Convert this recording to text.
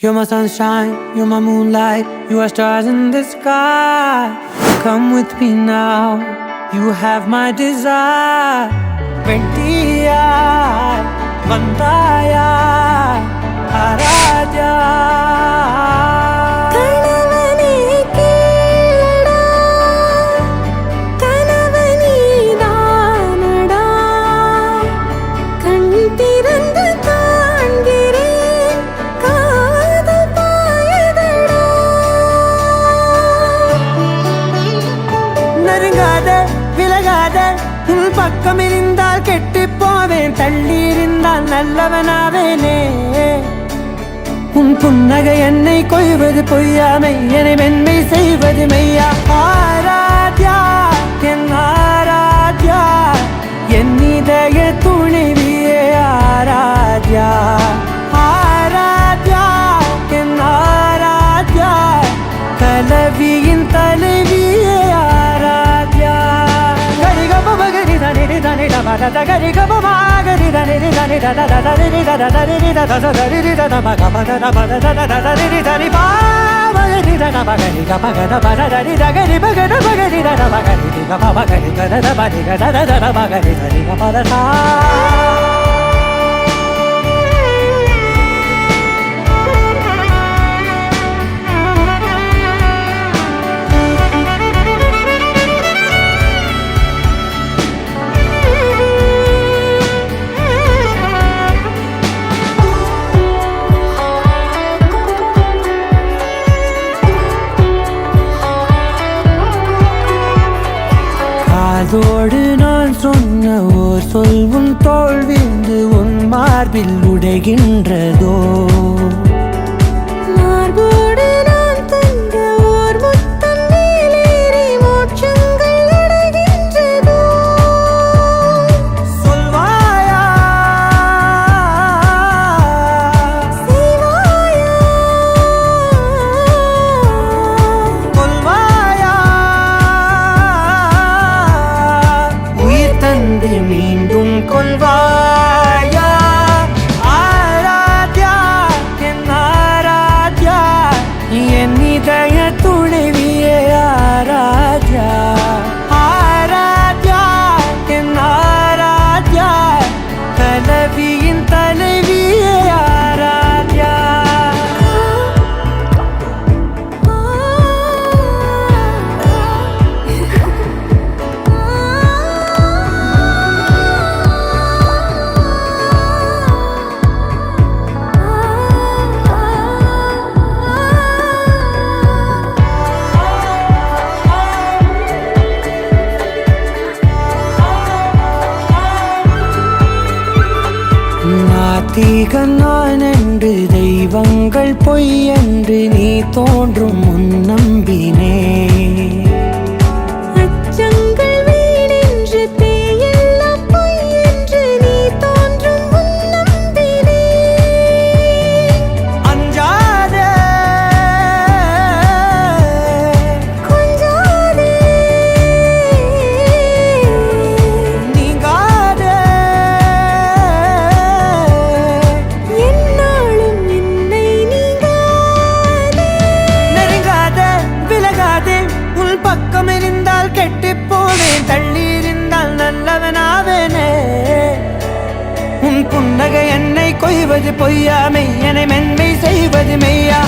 You're my sunshine, you're my moonlight, you are stars in the sky. Come with me now, you have my desire. Vendiya, Vandaya, Aradya. பக்கம் இருந்தால் கெட்டு போவேன், தள்ளி இருந்தால் நல்லவனாவேனே. உன் புன்னகை என்னை கொய்வது பொய்யாமை, என்னை மென்மை செய்வது மெய்யா. ஆராத்யா என் ஆராத்யா, என் இதய துணைவியே ஆராத்யா. ஆராத்யா என் Aradhya, கலவியின் தலைவியே Aradhya. Gari ga ba ma gari da ni da ni da da da da ni da da da ni da da da da ni da da ma ga ma da da ba da da da da ni da ni ba ma ni da da ba ga ni ga ba ga da ba da da ni da ga ni ba ga da ba ga ni da da ba ga ni ga ba ba ga ni da da ba ni ga da da da ba ga ni da ni ga ba da da. அதோடு நான் சொன்ன ஓர் சொல் உன் தோள் விழுந்து உன் மார்பில் உடைகின்றதோ. மார்போடு நான் தந்த ஓர் முத்தம் மேலேறி மோட்சங்கள் அடைகின்றதோ. சொல்வாயா செய்வாயா கொல்வாயா, மீண்டும் கொள்வாயா. ஆராத்யா என் ஆராத்யா, என் இதய துணைவியே ஆராத்யா. ஆராத்யா என் ஆராத்யா, கலவியின் தலைவியே ஆராத்யா. நாத்திகன் நான் என்று தெய்வங்கள் பொய் என்று நீ தோன்றும் முன் நம்பினே. அச்சங்கள் வீடென்று பேயெல்லாம் பொய் என்று நீ தோன்றும் முன் நம்பினே. அஞ்சாதே கொஞ்சாதே நீங்காதே, பக்கம் இருந்தால் கெட்டு போவேன், தள்ளி இருந்தால் நல்லவனாவேனே. உன் புன்னகை என்னை கொய்வது பொய்யாமை, என்னை மென்மை செய்வது மெய்யா.